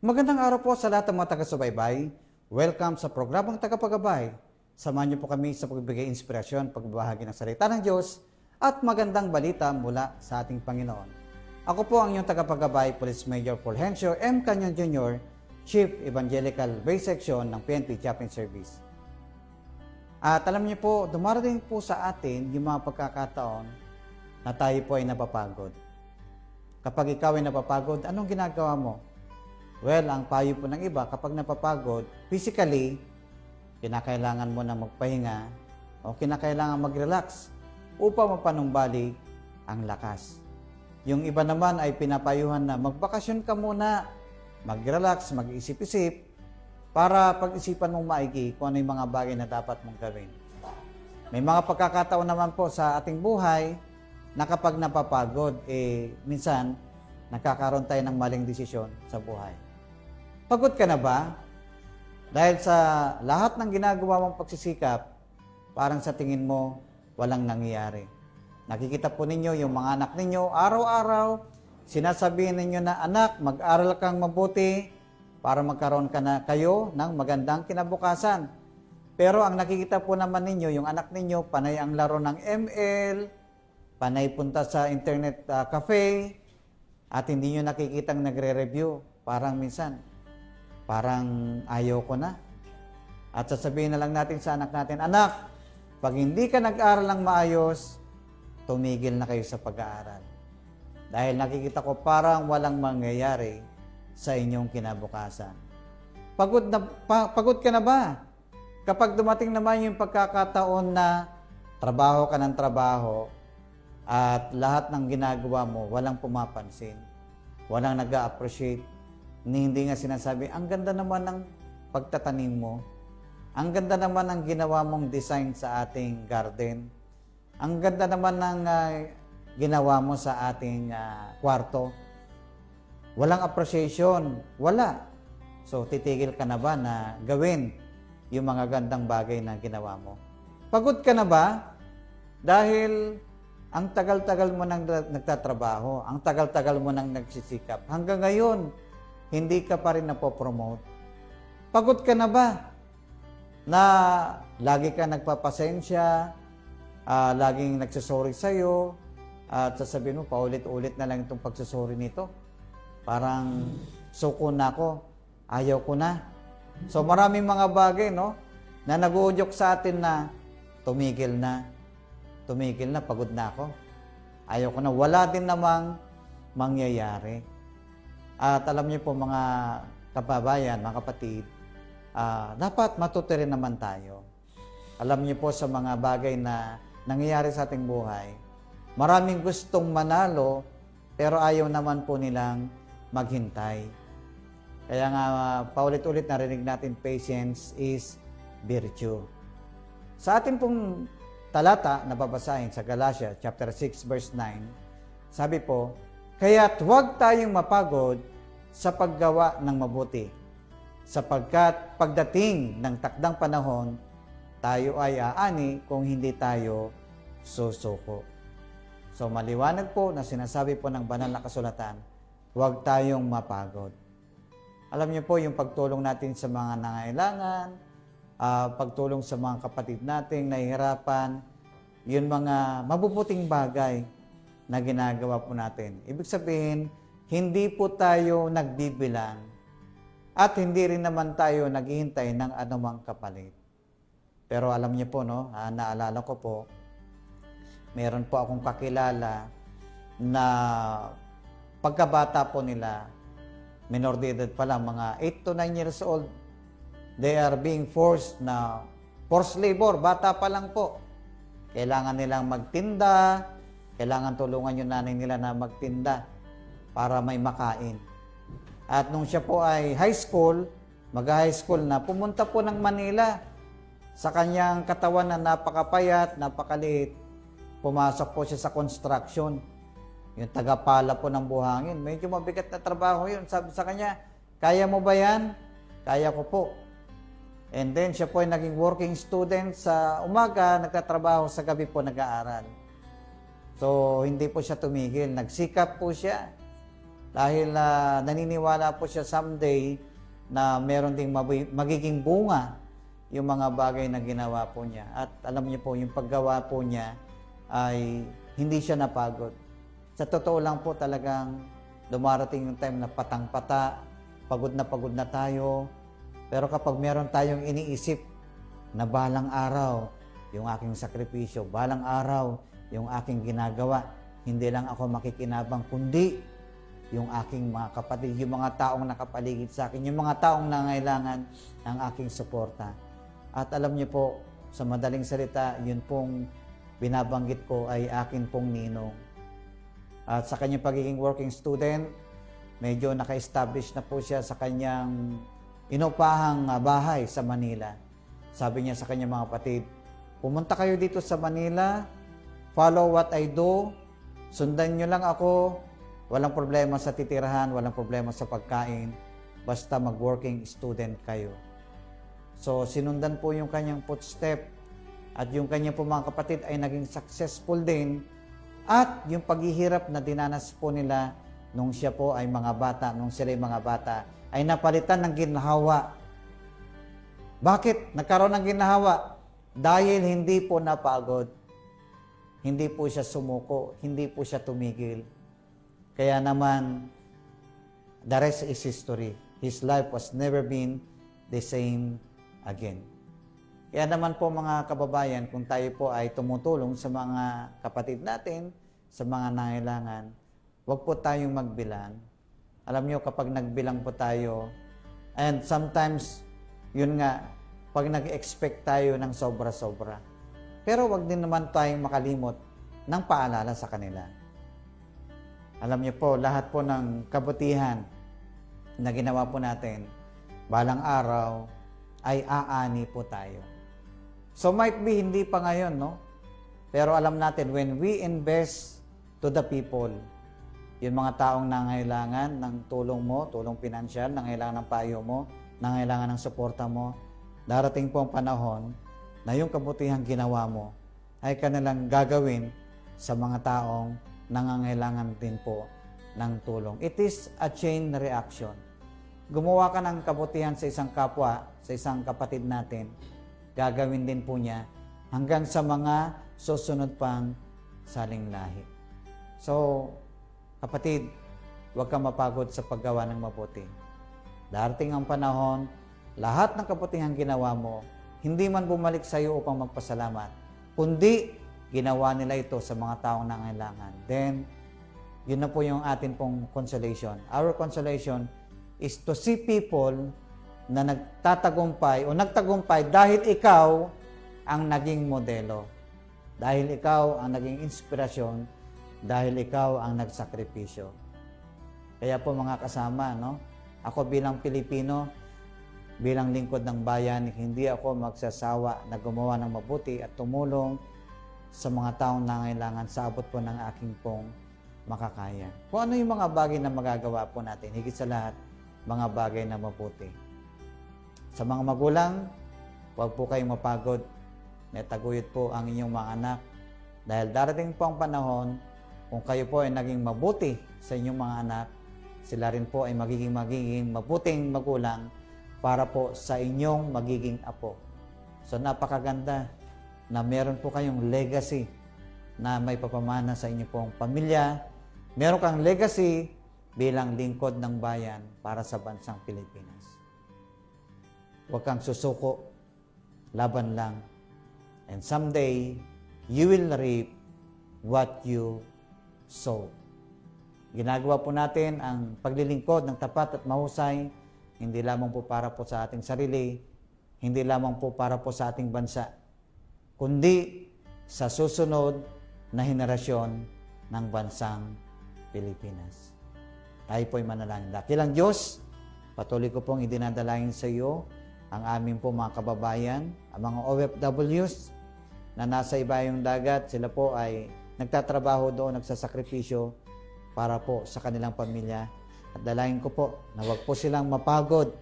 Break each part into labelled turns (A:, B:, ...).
A: Magandang araw po sa lahat ng mga taga-subaybay. Welcome sa programang Tagapagabay. Samahan niyo po kami sa pagbibigay inspirasyon, pagbabahagi ng salita ng Diyos at magandang balita mula sa ating Panginoon. Ako po ang inyong tagapagabay, Police Major Fulgencio M. Canyon Jr., Chief Evangelical Base Section ng PNP Chaplain Service. At alam niyo po, dumarating po sa atin yung mga pagkakataon na tayo po ay napapagod. Kapag ikaw ay napapagod, anong ginagawa mo? Well, ang payo po ng iba, kapag napapagod, physically, kinakailangan mo na magpahinga o kinakailangan mag-relax upang mapanumbalik ang lakas. Yung iba naman ay pinapayuhan na magbakasyon ka muna, mag-relax, mag-isip-isip, para pag-isipan mong maigi kung ano yung mga bagay na dapat mong gawin. May mga pagkakataon naman po sa ating buhay na kapag napapagod, minsan, nagkakaroon tayo ng maling desisyon sa buhay. Pagod ka na ba? Dahil sa lahat ng ginagawa mong pagsisikap, parang sa tingin mo, walang nangyayari. Nakikita po ninyo yung mga anak ninyo, araw-araw, sinasabihin ninyo na, anak, mag-aral kang mabuti para magkaroon ka na kayo ng magandang kinabukasan. Pero ang nakikita po naman ninyo, yung anak ninyo, panay ang laro ng ML, panay punta sa internet cafe, at hindi nyo nakikitang nagre-review. Parang minsan, parang ayaw ko na. At sasabihin na lang natin sa anak natin, anak, pag hindi ka nag-aaral ng maayos, tumigil na kayo sa pag-aaral. Dahil nakikita ko parang walang mangyayari sa inyong kinabukasan. Pagod ka na ba? Kapag dumating naman yung pagkakataon na trabaho ka ng trabaho at lahat ng ginagawa mo, walang pumapansin, walang nag-a-appreciate, hindi nga sinasabi, ang ganda naman ng pagtatanim mo. Ang ganda naman ng ginawa mong design sa ating garden. Ang ganda naman ng ginawa mo sa ating kwarto. Walang appreciation. Wala. So, titigil ka na ba na gawin yung mga gandang bagay na ginawa mo? Pagod ka na ba? Dahil ang tagal-tagal mo nang nagtatrabaho, ang tagal-tagal mo nang nagsisikap. Hanggang ngayon, hindi ka pa rin napopromote. Pagod ka na ba? Na lagi ka nagpapasensya, laging nagsasorry sa'yo, at sasabihin mo, paulit-ulit na lang itong pagsasorry nito. Parang suko na ako, ayaw ko na. So maraming mga bagay, no, na nag-uudyok sa atin na tumigil na, pagod na ako. Ayaw ko na, wala din namang mangyayari. At alam niyo po mga kababayan, mga kapatid, dapat matuto rin naman tayo. Alam niyo po sa mga bagay na nangyayari sa ating buhay, maraming gustong manalo, pero ayaw naman po nilang maghintay. Kaya nga, paulit-ulit narinig natin, patience is virtue. Sa ating pong talata na babasahin sa Galatia chapter 6 verse 9, sabi po, kaya't huwag tayong mapagod sa paggawa ng mabuti, sapagkat pagdating ng takdang panahon, tayo ay aani kung hindi tayo susuko. So maliwanag po na sinasabi po ng banal na kasulatan, huwag tayong mapagod. Alam niyo po yung pagtulong natin sa mga nangailangan, pagtulong sa mga kapatid nating nahihirapan, yun mga mabubuting bagay na ginagawa po natin. Ibig sabihin, hindi po tayo nagbibilang at hindi rin naman tayo naghihintay ng anumang kapalit. Pero alam niyo po, no, naalala ko po, meron po akong kakilala na pagkabata po nila, minor de edad pa lang, mga 8 to 9 years old, they are being forced labor, bata pa lang po. Kailangan nilang magtinda, kailangan tulungan yung nanay nila na magtinda para may makain. At nung siya po ay high school, mag-high school na, pumunta po ng Manila. Sa kanyang katawan na napakapayat, napakaliit, pumasok po siya sa construction. Yung tagapala po ng buhangin. Medyo mabigat na trabaho yun. Sabi sa kanya, kaya mo ba yan? Kaya ko po. And then siya po ay naging working student sa umaga, nagtatrabaho, sa gabi po nag-aaral. So, hindi po siya tumigil. Nagsikap po siya. dahil naniniwala po siya someday na meron ding magiging bunga yung mga bagay na ginawa po niya. At alam niyo po, yung paggawa po niya ay hindi siya napagod. Sa totoo lang po talagang dumarating yung time na patang-pata, pagod na tayo. Pero kapag meron tayong iniisip na balang araw, yung aking sakripisyo, balang araw, yung aking ginagawa, hindi lang ako makikinabang, kundi yung aking mga kapatid, yung mga taong nakapaligid sa akin, yung mga taong nangailangan ng aking suporta. At alam niyo po, sa madaling salita, yun pong binabanggit ko ay akin pong ninong. At sa kanyang pagiging working student, medyo naka-establish na po siya sa kanyang inupahang bahay sa Manila. Sabi niya sa kanyang mga kapatid, pumunta kayo dito sa Manila, follow what I do, sundan niyo lang ako, walang problema sa titirahan, walang problema sa pagkain, basta mag-working student kayo. So, sinundan po yung kanyang footstep at yung kanyang po mga kapatid ay naging successful din at yung paghihirap na dinanas po nila nung siya po ay mga bata, nung sila ay mga bata, ay napalitan ng ginhawa. Bakit nagkaroon ng ginhawa? Dahil hindi po napagod. Hindi po siya sumuko, hindi po siya tumigil. Kaya naman, the rest is history. His life was never been the same again. Kaya naman po mga kababayan, kung tayo po ay tumutulong sa mga kapatid natin, sa mga nangailangan, huwag po tayong magbilang. Alam nyo, kapag nagbilang po tayo, and sometimes, yun nga, pag nag-expect tayo ng sobra-sobra. Pero wag din naman tayong makalimot ng paalala sa kanila. Alam niyo po, lahat po ng kabutihan na ginawa po natin, balang araw ay aani po tayo. So might be hindi pa ngayon, no? Pero alam natin, when we invest to the people, yung mga taong nangailangan ng tulong mo, tulong pinansyal, nangailangan ng payo mo, nangailangan ng suporta mo, darating po ang panahon na yung kabutihang ginawa mo ay kanilang gagawin sa mga taong nangangailangan din po ng tulong. It is a chain reaction. Gumawa ka ng kabutihan sa isang kapwa, sa isang kapatid natin, gagawin din po niya hanggang sa mga susunod pang saling lahi. So, kapatid, huwag kang mapagod sa paggawa ng mabuti. Darating ang panahon, lahat ng kabutihang ginawa mo, hindi man bumalik sa iyo upang magpasalamat, kundi ginawa nila ito sa mga taong nangailangan. Then, yun na po yung atin pong consolation. Our consolation is to see people na nagtatagumpay o nagtagumpay dahil ikaw ang naging modelo. Dahil ikaw ang naging inspirasyon, dahil ikaw ang nagsakripisyo. Kaya po mga kasama, no? Ako bilang Pilipino, bilang lingkod ng bayan, hindi ako magsasawa na gumawa ng mabuti at tumulong sa mga taong nangailangan sa abot po ng aking pong makakaya. Kung ano yung mga bagay na magagawa po natin, higit sa lahat, mga bagay na mabuti. Sa mga magulang, huwag po kayong mapagod. Netaguyod po ang inyong mga anak. Dahil darating po ang panahon, kung kayo po ay naging mabuti sa inyong mga anak, sila rin po ay magiging mabuting magulang para po sa inyong magiging apo. So napakaganda na meron po kayong legacy na may papamana sa inyong pong pamilya. Meron kang legacy bilang lingkod ng bayan para sa bansang Pilipinas. Huwag kang susuko, laban lang. And someday, you will reap what you sow. Ginagawa po natin ang paglilingkod ng tapat at mahusay, hindi lamang po para po sa ating sarili, hindi lamang po para po sa ating bansa, kundi sa susunod na henerasyon ng bansang Pilipinas. Tayo po'y manalangin. Dakilang Diyos, patuloy ko pong idinadalangin sa iyo ang aming po mga kababayan, ang mga OFWs na nasa ibayong dagat. Sila po ay nagtatrabaho doon, nagsasakripisyo para po sa kanilang pamilya. At dalangin ko po na huwag po silang mapagod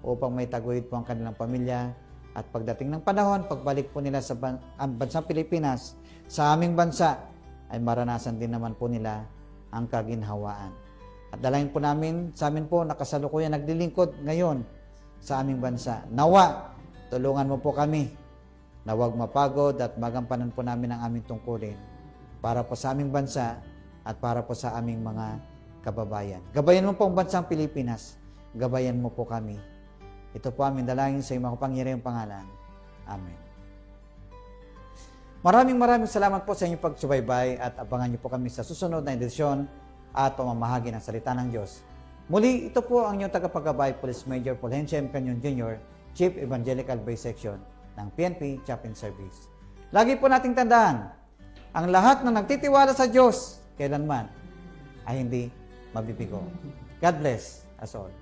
A: upang may taguyod po ang kanilang pamilya. At pagdating ng panahon, pagbalik po nila sa bansang Pilipinas, sa aming bansa, ay maranasan din naman po nila ang kaginhawaan. At dalangin po namin, sa amin po, nakasalukuyan naglilingkod ngayon sa aming bansa. Nawa, tulungan mo po kami na huwag mapagod at magampanan po namin ang aming tungkulin para po sa aming bansa at para po sa aming mga kababayan. Gabayan mo po ang bansang Pilipinas. Gabayan mo po kami. Ito po aming dalangin sa iyong makapangyarihang pangalan. Amen. Maraming salamat po sa inyong pagsubaybay at abangan niyo po kami sa susunod na edisyon at pamamahagi ng salita ng Diyos. Muli, ito po ang inyong tagapagabay, Police Major Fulgencio M. Canyon Jr., Chief Evangelical Base Section ng PNP Chaplain Service. Lagi po nating tandaan, ang lahat na nagtitiwala sa Diyos, kailanman ay hindi mabibigo. God bless us all.